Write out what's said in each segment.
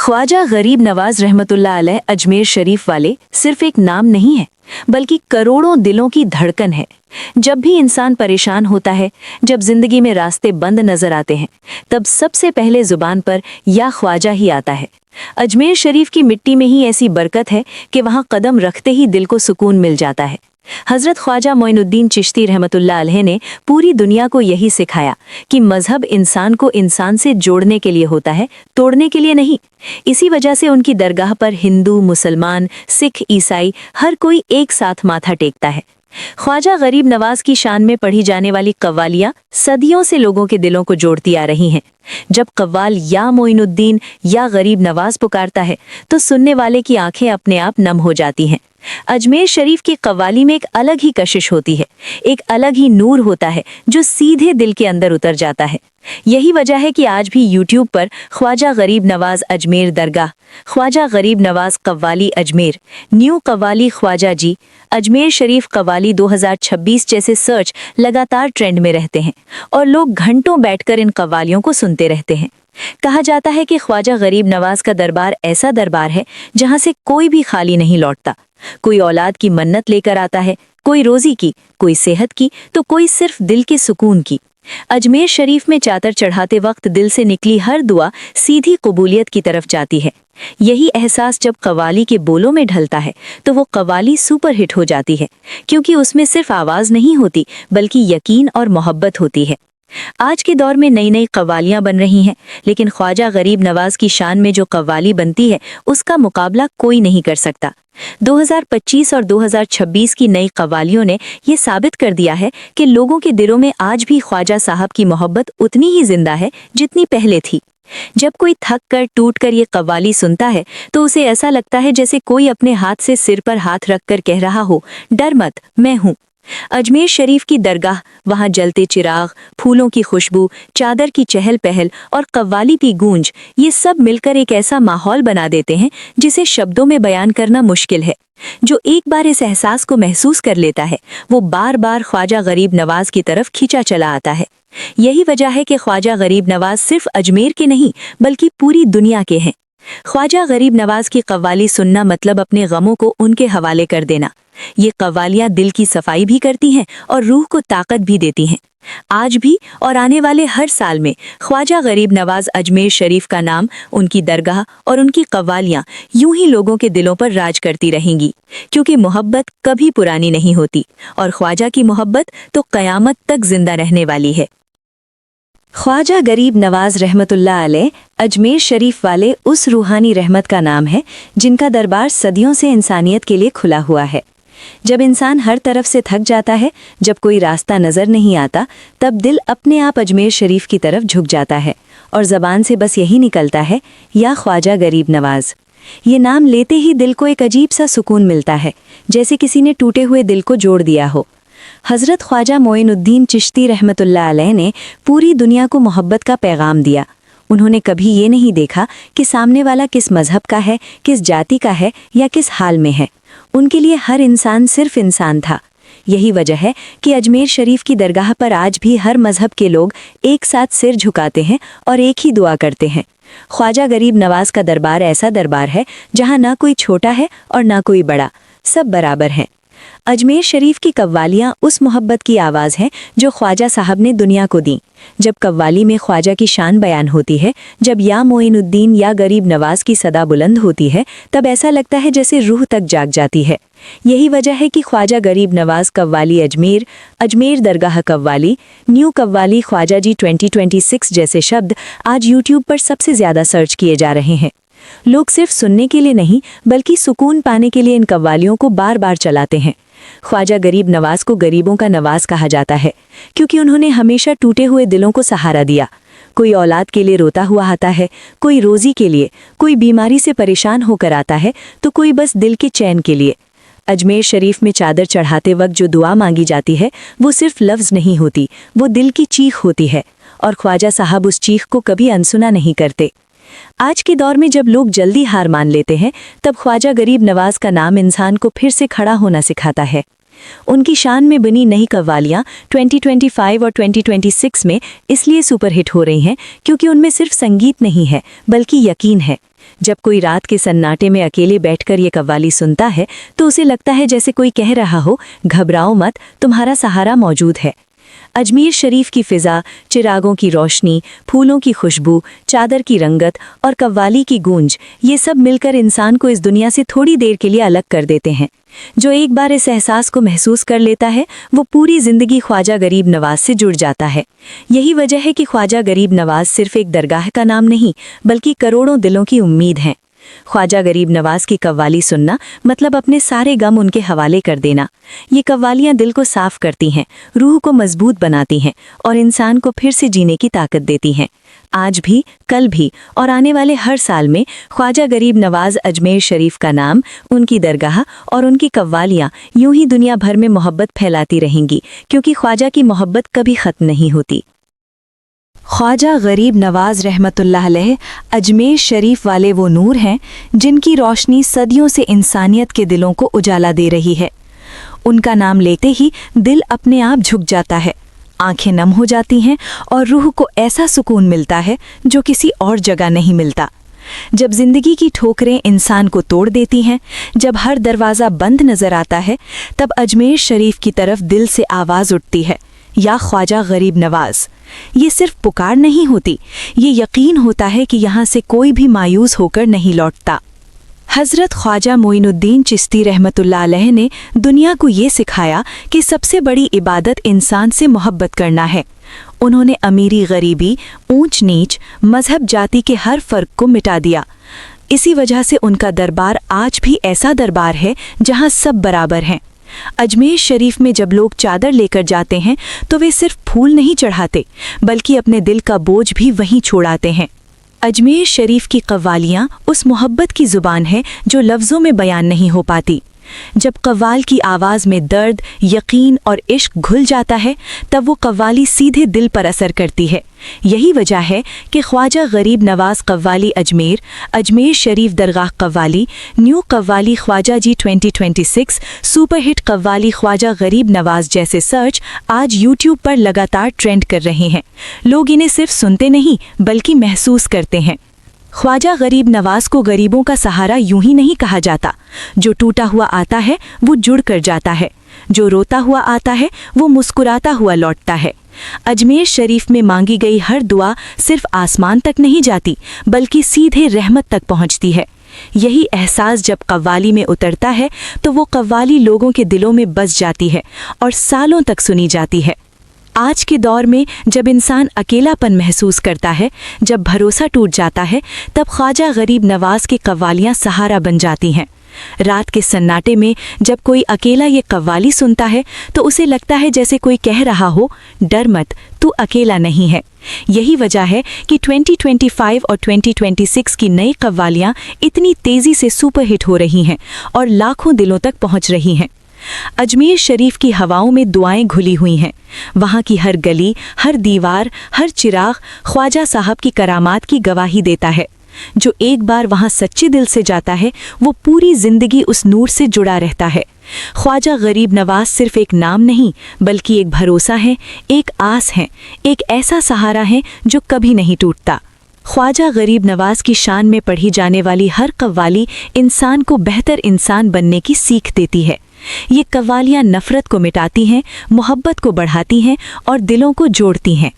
ख्वाजा गरीब नवाज रहमतुल्लाह अलैह अजमेर शरीफ वाले सिर्फ एक नाम नहीं है, बल्कि करोड़ों दिलों की धड़कन है। जब भी इंसान परेशान होता है, जब जिंदगी में रास्ते बंद नजर आते हैं, तब सबसे पहले जुबान पर या ख्वाजा ही आता है। अजमेर शरीफ की मिट्टी में ही ऐसी बरकत है कि वहाँ कदम रखते ही दिल को सुकून मिल जाता है। हज़रत ख्वाजा मोइनुद्दीन चिश्ती रहमतुल्लाह अलैह ने पूरी दुनिया को यही सिखाया कि मजहब इंसान को इंसान से जोड़ने के लिए होता है, तोड़ने के लिए नहीं। इसी वजह से उनकी दरगाह पर हिंदू, मुसलमान, सिख, ईसाई हर कोई एक साथ माथा टेकता है। ख्वाजा गरीब नवाज की शान में पढ़ी जाने वाली कव्वालियाँ सदियों से लोगों के दिलों को जोड़ती आ रही हैं। जब कव्वाल या मोइनुद्दीन या गरीब नवाज पुकारता है तो सुनने वाले की आंखें अपने आप नम हो जाती हैं। अजमेर शरीफ की कव्वाली में एक अलग ही कशिश होती है, एक अलग ही नूर होता है जो सीधे दिल के अंदर उतर जाता है। यही वजह है कि आज भी YouTube पर ख्वाजा गरीब नवाज अजमेर दरगाह, ख्वाजा गरीब नवाज कव्वाली अजमेर, न्यू कव्वाली ख्वाजा जी, अजमेर शरीफ कव्वाली 2026 जैसे सर्च लगातार ट्रेंड में रहते हैं और लोग घंटों बैठकर इन कव्वालियों को सुनते रहते हैं। कहा जाता है कि ख्वाजा गरीब नवाज का दरबार ऐसा दरबार है जहां से कोई भी खाली नहीं लौटता। कोई औलाद की मन्नत लेकर आता है, कोई रोजी की, कोई सेहत की, तो कोई सिर्फ दिल के सुकून की। अजमेर शरीफ में चादर चढ़ाते वक्त दिल से निकली हर दुआ सीधी कबूलियत की तरफ जाती है। यही एहसास जब कव्वाली के बोलों में ढलता है तो वो कव्वाली सुपर हिट हो जाती है, क्योंकि उसमें सिर्फ आवाज़ नहीं होती बल्कि यकीन और मोहब्बत होती है। आज के दौर में नई नई कव्वालियाँ बन रही हैं, लेकिन ख्वाजा गरीब नवाज की शान में जो कव्वाली बनती है उसका मुकाबला कोई नहीं कर सकता। 2025 और 2026 की नई कव्वालियों ने ये साबित कर दिया है कि लोगों के दिलों में आज भी ख्वाजा साहब की मोहब्बत उतनी ही जिंदा है जितनी पहले थी। जब कोई थक कर टूट कर ये कव्वाली सुनता है तो उसे ऐसा लगता है जैसे कोई अपने हाथ से सिर पर हाथ रखकर कह रहा हो, डर मत, मैं हूँ। अजमेर शरीफ की दरगाह, वहाँ जलते चिराग, फूलों की खुशबू, चादर की चहल पहल और कव्वाली की गूंज, ये सब मिलकर एक ऐसा माहौल बना देते हैं जिसे शब्दों में बयान करना मुश्किल है। जो एक बार इस एहसास को महसूस कर लेता है वो बार बार ख्वाजा गरीब नवाज की तरफ खींचा चला आता है। यही वजह है कि ख्वाजा गरीब नवाज सिर्फ अजमेर के नहीं बल्कि पूरी दुनिया के हैं। ख्वाजा गरीब नवाज की कव्वाली सुनना मतलब अपने गमों को उनके हवाले कर देना। ये कव्वालियाँ दिल की सफाई भी करती हैं और रूह को ताकत भी देती हैं। आज भी और आने वाले हर साल में ख्वाजा गरीब नवाज अजमेर शरीफ का नाम, उनकी दरगाह और उनकी कव्वालियाँ यूं ही लोगों के दिलों पर राज करती रहेंगी, क्योंकि मोहब्बत कभी पुरानी नहीं होती और ख्वाजा की मोहब्बत तो क़यामत तक जिंदा रहने वाली है। ख्वाजा गरीब नवाज रहमतुल्लाह अलैह अजमेर शरीफ वाले उस रूहानी रहमत का नाम है जिनका दरबार सदियों से इंसानियत के लिए खुला हुआ है। जब इंसान हर तरफ से थक जाता है, जब कोई रास्ता नज़र नहीं आता, तब दिल अपने आप अजमेर शरीफ की तरफ झुक जाता है और ज़बान से बस यही निकलता है, या ख्वाजा गरीब नवाज। ये नाम लेते ही दिल को एक अजीब सा सुकून मिलता है, जैसे किसी ने टूटे हुए दिल को जोड़ दिया हो। हज़रत ख्वाजा मोइनुद्दीन चिश्ती रहमतुल्लाह अलैह ने पूरी दुनिया को मोहब्बत का पैगाम दिया। उन्होंने कभी ये नहीं देखा कि सामने वाला किस मज़हब का है, किस जाति का है या किस हाल में है। उनके लिए हर इंसान सिर्फ इंसान था। यही वजह है कि अजमेर शरीफ की दरगाह पर आज भी हर मज़हब के लोग एक साथ सिर झुकाते हैं और एक ही दुआ करते हैं। ख्वाजा गरीब नवाज का दरबार ऐसा दरबार है जहाँ ना कोई छोटा है और ना कोई बड़ा, सब बराबर हैं। अजमेर शरीफ की कव्वालियाँ उस मोहब्बत की आवाज़ है जो ख्वाजा साहब ने दुनिया को दी। जब कव्वाली में ख्वाजा की शान बयान होती है, जब या मोइनुद्दीन या गरीब नवाज की सदा बुलंद होती है, तब ऐसा लगता है जैसे रूह तक जाग जाती है। यही वजह है कि ख्वाजा गरीब नवाज कव्वाली अजमेर, अजमेर दरगाह कव्वाली, न्यू कव्वाली ख्वाजा जी 2026 जैसे शब्द आज YouTube पर सबसे ज़्यादा सर्च किए जा रहे हैं। लोग सिर्फ सुनने के लिए नहीं बल्कि सुकून पाने के लिए इन कव्वालियों को बार बार चलाते हैं। ख्वाजा गरीब नवाज को गरीबों का नवाज कहा जाता है, क्योंकि उन्होंने हमेशा टूटे हुए दिलों को सहारा दिया। कोई औलाद के लिए रोता हुआ आता है, कोई रोज़ी के लिए, कोई बीमारी से परेशान होकर आता है, तो कोई बस दिल के चैन के लिए। अजमेर शरीफ में चादर चढ़ाते वक्त जो दुआ मांगी जाती है वो सिर्फ लफ्ज़ नहीं होती, वो दिल की चीख होती है, और ख्वाजा साहब उस चीख को कभी अनसुना नहीं करते। आज के दौर में जब लोग जल्दी हार मान लेते हैं, तब ख्वाजा गरीब नवाज का नाम इंसान को फिर से खड़ा होना सिखाता है। उनकी शान में बनी नई कव्वालियाँ 2025 और 2026 में इसलिए सुपरहिट हो रही हैं क्योंकि उनमें सिर्फ संगीत नहीं है बल्कि यकीन है। जब कोई रात के सन्नाटे में अकेले बैठकर ये कव्वाली सुनता है तो उसे लगता है जैसे कोई कह रहा हो, घबराओ मत, तुम्हारा सहारा मौजूद है। अजमेर शरीफ की फिजा, चिरागों की रोशनी, फूलों की खुशबू, चादर की रंगत और कव्वाली की गूंज, ये सब मिलकर इंसान को इस दुनिया से थोड़ी देर के लिए अलग कर देते हैं। जो एक बार इस एहसास को महसूस कर लेता है वो पूरी जिंदगी ख्वाजा गरीब नवाज से जुड़ जाता है। यही वजह है कि ख्वाजा गरीब नवाज सिर्फ एक दरगाह का नाम नहीं बल्कि करोड़ों दिलों की उम्मीद है। ख्वाजा गरीब नवाज की कव्वाली सुनना मतलब अपने सारे गम उनके हवाले कर देना। ये कव्वालियाँ दिल को साफ करती हैं, रूह को मजबूत बनाती हैं और इंसान को फिर से जीने की ताकत देती हैं। आज भी, कल भी और आने वाले हर साल में ख्वाजा गरीब नवाज अजमेर शरीफ का नाम, उनकी दरगाह और उनकी कव्वालियाँ यूं ही दुनिया भर में मोहब्बत फैलाती रहेंगी, क्योंकि ख्वाजा की मोहब्बत कभी ख़त्म नहीं होती। ख्वाजा गरीब नवाज रहमतुल्लाह अलैह अजमेर शरीफ वाले वो नूर हैं जिनकी रोशनी सदियों से इंसानियत के दिलों को उजाला दे रही है। उनका नाम लेते ही दिल अपने आप झुक जाता है, आंखें नम हो जाती हैं और रूह को ऐसा सुकून मिलता है जो किसी और जगह नहीं मिलता। जब जिंदगी की ठोकरें इंसान को तोड़ देती हैं, जब हर दरवाज़ा बंद नज़र आता है, तब अजमेर शरीफ की तरफ दिल से आवाज़ उठती है, या ख्वाजा गरीब नवाज। ये सिर्फ पुकार नहीं होती, ये यकीन होता है कि यहाँ से कोई भी मायूस होकर नहीं लौटता। हज़रत ख्वाजा मोइनुद्दीन चिश्ती रहमतुल्लाह अलैह ने दुनिया को ये सिखाया कि सबसे बड़ी इबादत इंसान से मोहब्बत करना है। उन्होंने अमीरी गरीबी, ऊंच नीच, मजहब जाति के हर फ़र्क को मिटा दिया। इसी वजह से उनका दरबार आज भी ऐसा दरबार है जहाँ सब बराबर हैं। अजमेर शरीफ में जब लोग चादर लेकर जाते हैं तो वे सिर्फ फूल नहीं चढ़ाते बल्कि अपने दिल का बोझ भी वहीं छोड़ाते हैं। अजमेर शरीफ की कव्वालियाँ उस मोहब्बत की ज़ुबान है जो लफ्ज़ों में बयान नहीं हो पाती। जब कव्वाल की आवाज़ में दर्द, यकीन और इश्क घुल जाता है तब वो कव्वाली सीधे दिल पर असर करती है। यही वजह है कि ख्वाजा गरीब नवाज कव्वाली अजमेर, अजमेर शरीफ दरगाह कव्वाली, न्यू कव्वाली ख्वाजा जी 2026, सुपरहिट कव्वाली ख्वाजा गरीब नवाज जैसे सर्च आज यूट्यूब पर लगातार ट्रेंड कर रहे हैं। लोग इन्हें सिर्फ सुनते नहीं बल्कि महसूस करते हैं। ख्वाजा गरीब नवाज को गरीबों का सहारा यूं ही नहीं कहा जाता। जो टूटा हुआ आता है वो जुड़ कर जाता है, जो रोता हुआ आता है वो मुस्कुराता हुआ लौटता है। अजमेर शरीफ में मांगी गई हर दुआ सिर्फ आसमान तक नहीं जाती बल्कि सीधे रहमत तक पहुंचती है। यही एहसास जब कव्वाली में उतरता है तो वो कव्वाली लोगों के दिलों में बस जाती है और सालों तक सुनी जाती है। आज के दौर में जब इंसान अकेलापन महसूस करता है, जब भरोसा टूट जाता है, तब ख्वाजा गरीब नवाज की कव्वालियाँ सहारा बन जाती हैं। रात के सन्नाटे में जब कोई अकेला ये कव्वाली सुनता है तो उसे लगता है जैसे कोई कह रहा हो, डर मत, तू अकेला नहीं है। यही वजह है कि 2025 और 2026 की नई कव्वालियाँ इतनी तेज़ी से सुपरहिट हो रही हैं और लाखों दिलों तक पहुँच रही हैं। अजमेर शरीफ की हवाओं में दुआएं घुली हुई हैं। वहाँ की हर गली, हर दीवार, हर चिराग ख्वाजा साहब की करामात की गवाही देता है। जो एक बार वहाँ सच्चे दिल से जाता है वो पूरी जिंदगी उस नूर से जुड़ा रहता है। ख्वाजा गरीब नवाज सिर्फ एक नाम नहीं बल्कि एक भरोसा है, एक आस है, एक ऐसा सहारा है जो कभी नहीं टूटता। ख्वाजा गरीब नवाज की शान में पढ़ी जाने वाली हर कव्वाली इंसान को बेहतर इंसान बनने की सीख देती है। ये कव्वालियाँ नफ़रत को मिटाती हैं, मोहब्बत को बढ़ाती हैं और दिलों को जोड़ती हैं।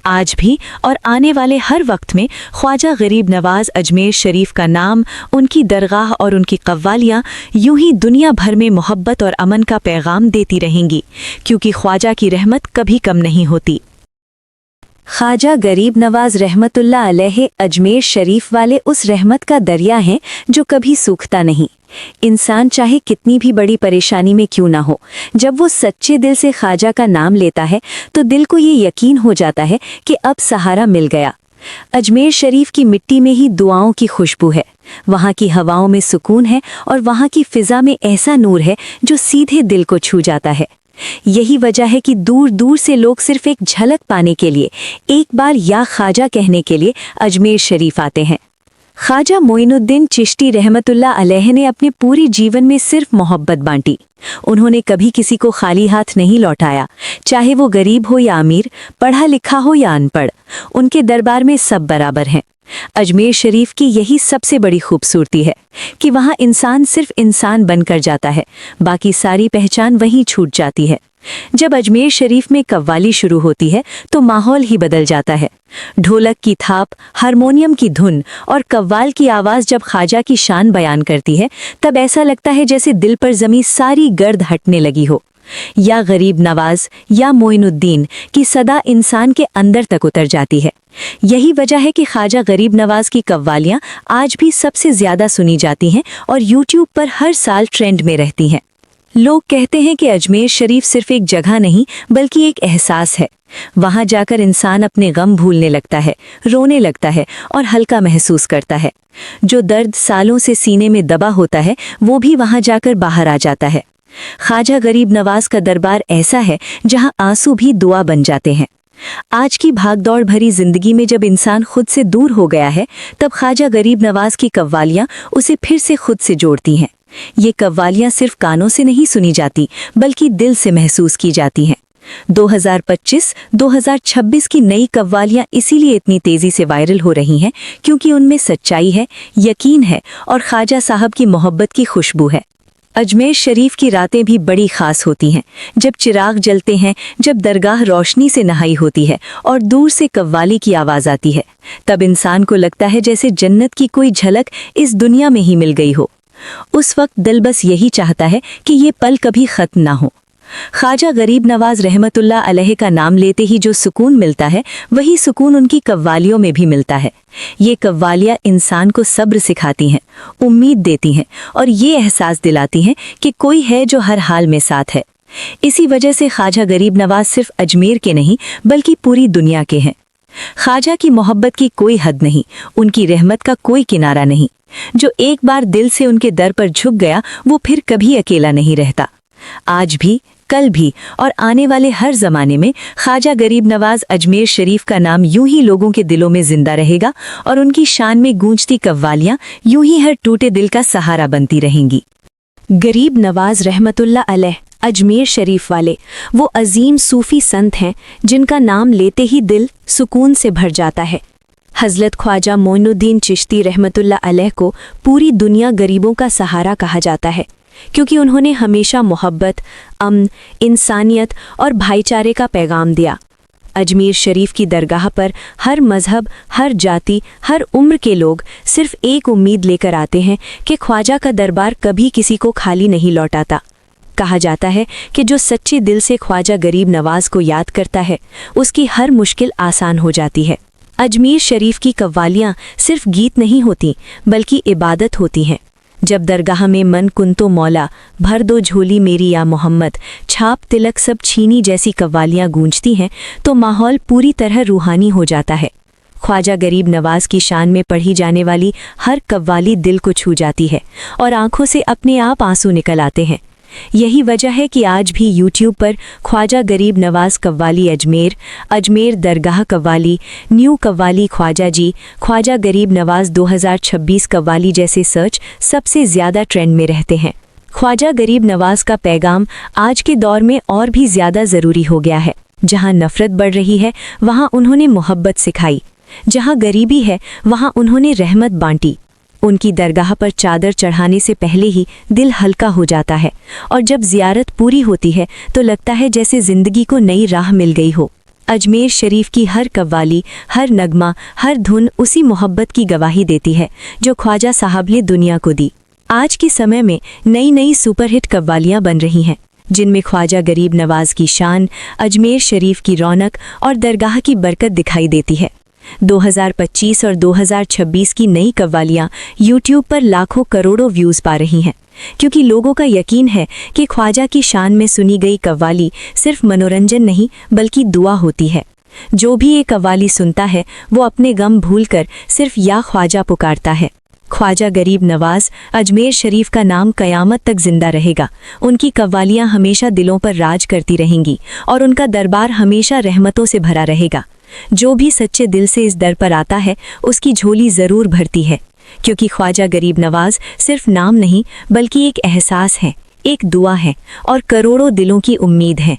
आज भी और आने वाले हर वक्त में ख्वाजा गरीब नवाज अजमेर शरीफ का नाम, उनकी दरगाह और उनकी कव्वालियाँ यूं ही दुनिया भर में मोहब्बत और अमन का पैगाम देती रहेंगी, क्योंकि ख्वाजा की रहमत कभी कम नहीं होती। ख्वाजा गरीब नवाज रहमतुल्लाह अलैह अजमेर शरीफ वाले उस रहमत का दरिया हैं जो कभी सूखता नहीं। इंसान चाहे कितनी भी बड़ी परेशानी में क्यों ना हो, जब वो सच्चे दिल से ख्वाजा का नाम लेता है तो दिल को ये यकीन हो जाता है कि अब सहारा मिल गया। अजमेर शरीफ की मिट्टी में ही दुआओं की खुशबू है, वहाँ की हवाओं में सुकून है और वहाँ की फिजा में ऐसा नूर है जो सीधे दिल को छू जाता है। यही वजह है कि दूर दूर से लोग सिर्फ एक झलक पाने के लिए, एक बार या ख्वाजा कहने के लिए अजमेर शरीफ आते हैं। ख्वाजा मोइनुद्दीन चिश्ती रहमतुल्लाह अलैह ने अपने पूरे जीवन में सिर्फ मोहब्बत बांटी। उन्होंने कभी किसी को खाली हाथ नहीं लौटाया, चाहे वो गरीब हो या अमीर, पढ़ा लिखा हो या अनपढ़। उनके दरबार में सब बराबर हैं। अजमेर शरीफ की यही सबसे बड़ी खूबसूरती है कि वहाँ इंसान सिर्फ इंसान बनकर जाता है, बाकी सारी पहचान वहीं छूट जाती है। जब अजमेर शरीफ में कव्वाली शुरू होती है तो माहौल ही बदल जाता है। ढोलक की थाप, हारमोनियम की धुन और कव्वाल की आवाज़ जब ख्वाजा की शान बयान करती है, तब ऐसा लगता है जैसे दिल पर जमी सारी गर्द हटने लगी हो। या गरीब नवाज या मोइनुद्दीन की सदा इंसान के अंदर तक उतर जाती है। यही वजह है कि ख्वाजा गरीब नवाज की कव्वालियाँ आज भी सबसे ज़्यादा सुनी जाती हैं और यूट्यूब पर हर साल ट्रेंड में रहती हैं। लोग कहते हैं कि अजमेर शरीफ सिर्फ एक जगह नहीं बल्कि एक एहसास है। वहाँ जाकर इंसान अपने गम भूलने लगता है, रोने लगता है और हल्का महसूस करता है। जो दर्द सालों से सीने में दबा होता है वो भी वहाँ जाकर बाहर आ जाता है। ख्वाजा गरीब नवाज का दरबार ऐसा है जहाँ आंसू भी दुआ बन जाते हैं। आज की भागदौड़ भरी जिंदगी में जब इंसान खुद से दूर हो गया है, तब ख्वाजा गरीब नवाज की कव्वालियाँ उसे फिर से खुद से जोड़ती हैं। ये कव्वालियाँ सिर्फ कानों से नहीं सुनी जाती बल्कि दिल से महसूस की जाती हैं। 2025-2026 की नई कव्वालियाँ इसीलिए इतनी तेज़ी से वायरल हो रही हैं क्योंकि उनमें सच्चाई है, यकीन है और ख्वाजा साहब की मोहब्बत की खुशबू है। अजमेर शरीफ की रातें भी बड़ी ख़ास होती हैं। जब चिराग जलते हैं, जब दरगाह रोशनी से नहाई होती है और दूर से कव्वाली की आवाज़ आती है, तब इंसान को लगता है जैसे जन्नत की कोई झलक इस दुनिया में ही मिल गई हो। उस वक्त दिल बस यही चाहता है कि ये पल कभी ख़त्म ना हो। ख्वाजा गरीब नवाज रहमतुल्लाह अलैह का नाम लेते ही जो सुकून मिलता है, वही सुकून उनकी कव्वालियों में भी मिलता है। ये कव्वालियाँ इंसान को सब्र सिखाती हैं, उम्मीद देती हैं और ये एहसास दिलाती हैं कि कोई है जो हर हाल में साथ है। इसी वजह से ख्वाजा गरीब नवाज सिर्फ अजमेर के नहीं बल्कि पूरी दुनिया के हैं। ख्वाजा की मोहब्बत की कोई हद नहीं, उनकी रहमत का कोई किनारा नहीं। जो एक बार दिल से उनके दर पर झुक गया वो फिर कभी अकेला नहीं रहता। आज भी, कल भी और आने वाले हर ज़माने में ख्वाजा गरीब नवाज अजमेर शरीफ का नाम यूं ही लोगों के दिलों में जिंदा रहेगा और उनकी शान में गूंजती कव्वालियाँ यूं ही हर टूटे दिल का सहारा बनती रहेंगी। गरीब नवाज रहमतुल्लाह अलैह अजमेर शरीफ वाले वो अजीम सूफ़ी संत हैं जिनका नाम लेते ही दिल सुकून से भर जाता है। हज़रत ख्वाजा मोइनुद्दीन चिश्ती रहमतुल्लाह अलैह को पूरी दुनिया गरीबों का सहारा कहा जाता है क्योंकि उन्होंने हमेशा मोहब्बत, अमन, इंसानियत और भाईचारे का पैगाम दिया। अजमेर शरीफ की दरगाह पर हर मज़हब, हर जाति, हर उम्र के लोग सिर्फ एक उम्मीद लेकर आते हैं कि ख्वाजा का दरबार कभी किसी को खाली नहीं लौटाता। कहा जाता है कि जो सच्चे दिल से ख्वाजा गरीब नवाज को याद करता है, उसकी हर मुश्किल आसान हो जाती है। अजमेर शरीफ की कव्वालियाँ सिर्फ गीत नहीं होती बल्कि इबादत होती हैं। जब दरगाह में मन कुंतो मौला, भर दो झोली मेरी या मोहम्मद, छाप तिलक सब छीनी जैसी कव्वालियाँ गूंजती हैं तो माहौल पूरी तरह रूहानी हो जाता है। ख्वाजा गरीब नवाज की शान में पढ़ी जाने वाली हर कव्वाली दिल को छू जाती है और आंखों से अपने आप आंसू निकल आते हैं। यही वजह है कि आज भी यूट्यूब पर ख्वाजा गरीब नवाज कव्वाली अजमेर, अजमेर दरगाह कव्वाली, न्यू कव्वाली ख्वाजा जी, ख्वाजा गरीब नवाज 2026 कव्वाली जैसे सर्च सबसे ज़्यादा ट्रेंड में रहते हैं। ख्वाजा गरीब नवाज का पैगाम आज के दौर में और भी ज़्यादा ज़रूरी हो गया है। जहाँ नफ़रत बढ़ रही है वहाँ उन्होंने मोहब्बत सिखाई, जहाँ गरीबी है वहाँ उन्होंने रहमत बांटी। उनकी दरगाह पर चादर चढ़ाने से पहले ही दिल हल्का हो जाता है और जब ज़ियारत पूरी होती है तो लगता है जैसे ज़िंदगी को नई राह मिल गई हो। अजमेर शरीफ की हर कव्वाली, हर नगमा, हर धुन उसी मोहब्बत की गवाही देती है जो ख्वाजा साहब ने दुनिया को दी। आज के समय में नई नई सुपरहिट कव्वालियाँ बन रही हैं जिनमें ख्वाजा गरीब नवाज की शान, अजमेर शरीफ की रौनक और दरगाह की बरकत दिखाई देती है। 2025 और 2026 की नई कव्वालियाँ यूट्यूब पर लाखों करोड़ों व्यूज़ पा रही हैं क्योंकि लोगों का यकीन है कि ख्वाजा की शान में सुनी गई कव्वाली सिर्फ मनोरंजन नहीं बल्कि दुआ होती है। जो भी ये कव्वाली सुनता है वो अपने गम भूलकर सिर्फ या ख्वाजा पुकारता है। ख्वाजा गरीब नवाज अजमेर शरीफ का नाम क़यामत तक जिंदा रहेगा। उनकी कव्वालियाँ हमेशा दिलों पर राज करती रहेंगी और उनका दरबार हमेशा रहमतों से भरा रहेगा। जो भी सच्चे दिल से इस दर पर आता है उसकी झोली ज़रूर भरती है। کیونکہ خواجہ غریب نواز صرف نام نہیں بلکہ ایک احساس ہے، ایک دعا ہے اور کروڑوں دلوں کی امید ہے۔